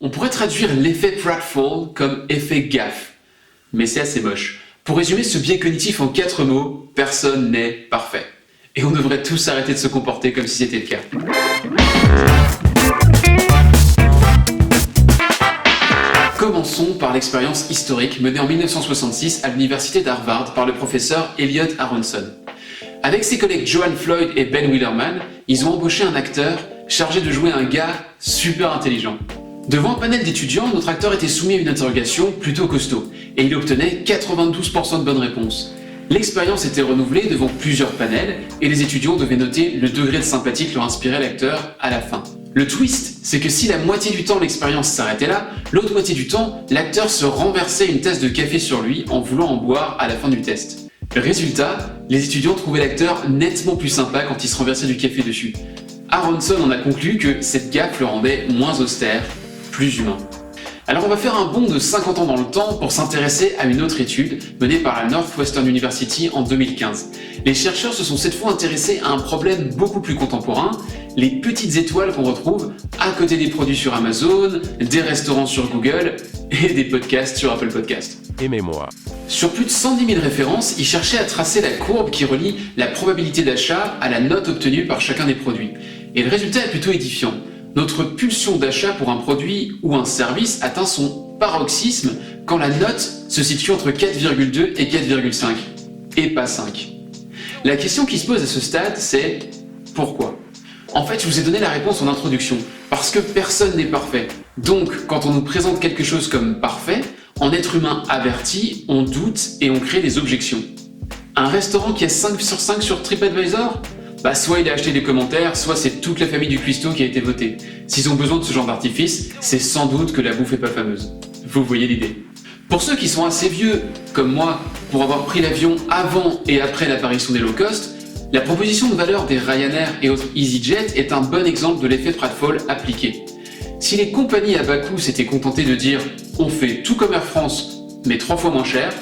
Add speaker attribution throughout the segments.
Speaker 1: On pourrait traduire l'effet pratfall comme effet gaffe, mais c'est assez moche. Pour résumer ce biais cognitif en 4 mots, personne n'est parfait. Et on devrait tous arrêter de se comporter comme si c'était le cas. Commençons par l'expérience historique menée en 1966 à l'université d'Harvard par le professeur Elliot Aronson. Avec ses collègues Joanne Floyd et Ben Willerman, ils ont embauché un acteur chargé de jouer un gars super intelligent. Devant un panel d'étudiants, notre acteur était soumis à une interrogation plutôt costaud, et il obtenait 92% de bonnes réponses. L'expérience était renouvelée devant plusieurs panels, et les étudiants devaient noter le degré de sympathie que leur inspirait l'acteur à la fin. Le twist, c'est que si la moitié du temps l'expérience s'arrêtait là, l'autre moitié du temps, l'acteur se renversait une tasse de café sur lui en voulant en boire à la fin du test. Résultat, les étudiants trouvaient l'acteur nettement plus sympa quand il se renversait du café dessus. Aronson en a conclu que cette gaffe le rendait moins austère, plus humain. Alors on va faire un bond de 50 ans dans le temps pour s'intéresser à une autre étude menée par la Northwestern University en 2015. Les chercheurs se sont cette fois intéressés à un problème beaucoup plus contemporain, les petites étoiles qu'on retrouve à côté des produits sur Amazon, des restaurants sur Google et des podcasts sur Apple Podcasts.
Speaker 2: Aimez-moi.
Speaker 1: Sur plus de 110 000 références, ils cherchaient à tracer la courbe qui relie la probabilité d'achat à la note obtenue par chacun des produits. Et le résultat est plutôt édifiant. Notre pulsion d'achat pour un produit ou un service atteint son paroxysme quand la note se situe entre 4,2 et 4,5, et pas 5. La question qui se pose à ce stade, c'est pourquoi ? En fait, je vous ai donné la réponse en introduction, parce que personne n'est parfait. Donc, quand on nous présente quelque chose comme parfait, en être humain averti, on doute et on crée des objections. Un restaurant qui a 5 sur 5 sur TripAdvisor ? Soit il a acheté des commentaires, soit c'est toute la famille du cuistot qui a été votée. S'ils ont besoin de ce genre d'artifice, c'est sans doute que la bouffe est pas fameuse. Vous voyez l'idée. Pour ceux qui sont assez vieux, comme moi, pour avoir pris l'avion avant et après l'apparition des low cost, la proposition de valeur des Ryanair et autres EasyJet est un bon exemple de l'effet pratfall appliqué. Si les compagnies à bas coût s'étaient contentées de dire « on fait tout comme Air France, mais 3 fois moins cher »,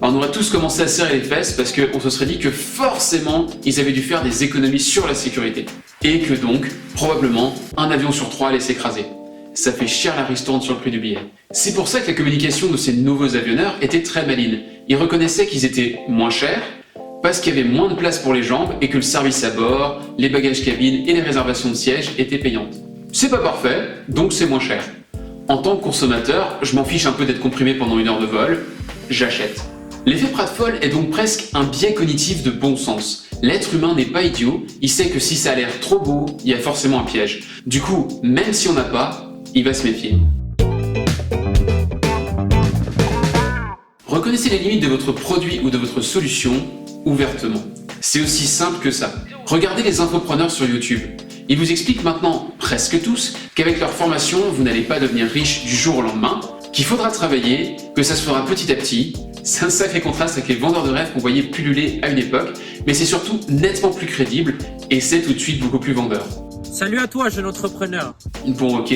Speaker 1: on aurait tous commencé à serrer les fesses parce qu'on se serait dit que forcément ils avaient dû faire des économies sur la sécurité. Et que donc, probablement, un avion sur 3 allait s'écraser. Ça fait cher la ristourne sur le prix du billet. C'est pour ça que la communication de ces nouveaux avionneurs était très maligne. Ils reconnaissaient qu'ils étaient moins chers, parce qu'il y avait moins de place pour les jambes et que le service à bord, les bagages cabine et les réservations de sièges étaient payantes. C'est pas parfait, donc c'est moins cher. En tant que consommateur, je m'en fiche un peu d'être comprimé pendant 1 heure de vol, j'achète. L'effet pratfall est donc presque un biais cognitif de bon sens. L'être humain n'est pas idiot, il sait que si ça a l'air trop beau, il y a forcément un piège. Du coup, même si on n'a pas, il va se méfier. Reconnaissez les limites de votre produit ou de votre solution ouvertement. C'est aussi simple que ça. Regardez les infopreneurs sur YouTube. Ils vous expliquent maintenant, presque tous, qu'avec leur formation, vous n'allez pas devenir riche du jour au lendemain, qu'il faudra travailler, que ça se fera petit à petit. C'est un sacré contraste avec les vendeurs de rêves qu'on voyait pulluler à une époque, mais c'est surtout nettement plus crédible et c'est tout de suite beaucoup plus vendeur.
Speaker 3: Salut à toi, jeune entrepreneur.
Speaker 1: Bon ok,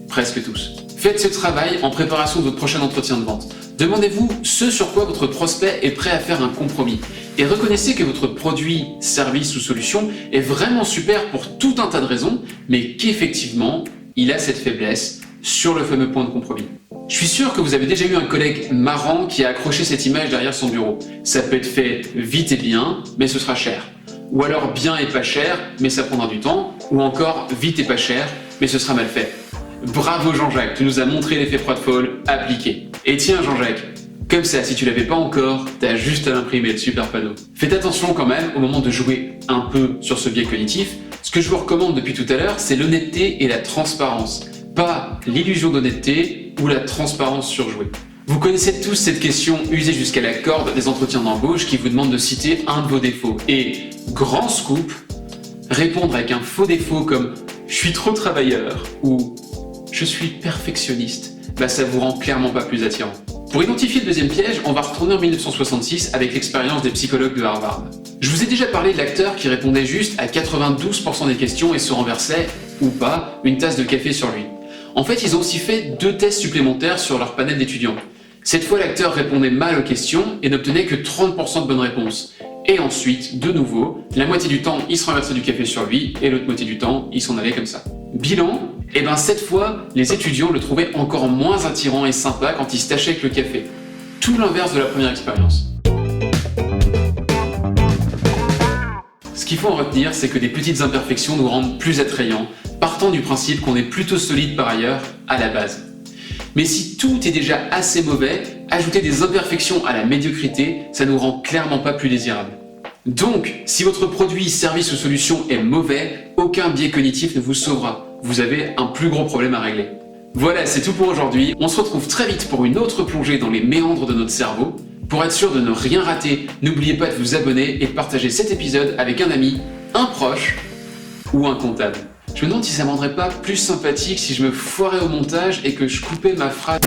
Speaker 1: presque tous. Faites ce travail en préparation de votre prochain entretien de vente. Demandez-vous ce sur quoi votre prospect est prêt à faire un compromis. Et reconnaissez que votre produit, service ou solution est vraiment super pour tout un tas de raisons, mais qu'effectivement, il a cette faiblesse sur le fameux point de compromis. Je suis sûr que vous avez déjà eu un collègue marrant qui a accroché cette image derrière son bureau. Ça peut être fait vite et bien, mais ce sera cher. Ou alors bien et pas cher, mais ça prendra du temps. Ou encore vite et pas cher, mais ce sera mal fait. Bravo Jean-Jacques, tu nous as montré l'effet pratfall appliqué. Et tiens Jean-Jacques, comme ça, si tu l'avais pas encore, t'as juste à l'imprimer le super panneau. Faites attention quand même au moment de jouer un peu sur ce biais cognitif. Ce que je vous recommande depuis tout à l'heure, c'est l'honnêteté et la transparence. Pas l'illusion d'honnêteté ou la transparence surjouée. Vous connaissez tous cette question usée jusqu'à la corde des entretiens d'embauche qui vous demande de citer un de vos défauts. Et, grand scoop, répondre avec un faux défaut comme « je suis trop travailleur » ou « je suis perfectionniste », ça vous rend clairement pas plus attirant. Pour identifier le deuxième piège, on va retourner en 1966 avec l'expérience des psychologues de Harvard. Je vous ai déjà parlé de l'acteur qui répondait juste à 92% des questions et se renversait, ou pas, une tasse de café sur lui. En fait, ils ont aussi fait 2 tests supplémentaires sur leur panel d'étudiants. Cette fois, l'acteur répondait mal aux questions et n'obtenait que 30% de bonnes réponses. Et ensuite, de nouveau, la moitié du temps, il se renversait du café sur lui et l'autre moitié du temps, il s'en allait comme ça. Bilan, Et ben cette fois, les étudiants le trouvaient encore moins attirant et sympa quand il se tâchait avec le café. Tout l'inverse de la première expérience. Ce qu'il faut en retenir, c'est que des petites imperfections nous rendent plus attrayants, partant du principe qu'on est plutôt solide par ailleurs à la base. Mais si tout est déjà assez mauvais, ajouter des imperfections à la médiocrité, ça nous rend clairement pas plus désirable. Donc, si votre produit, service ou solution est mauvais, aucun biais cognitif ne vous sauvera. Vous avez un plus gros problème à régler. Voilà, c'est tout pour aujourd'hui. On se retrouve très vite pour une autre plongée dans les méandres de notre cerveau. Pour être sûr de ne rien rater, n'oubliez pas de vous abonner et de partager cet épisode avec un ami, un proche ou un comptable. Je me demande si ça me rendrait pas plus sympathique si je me foirais au montage et que je coupais ma phrase.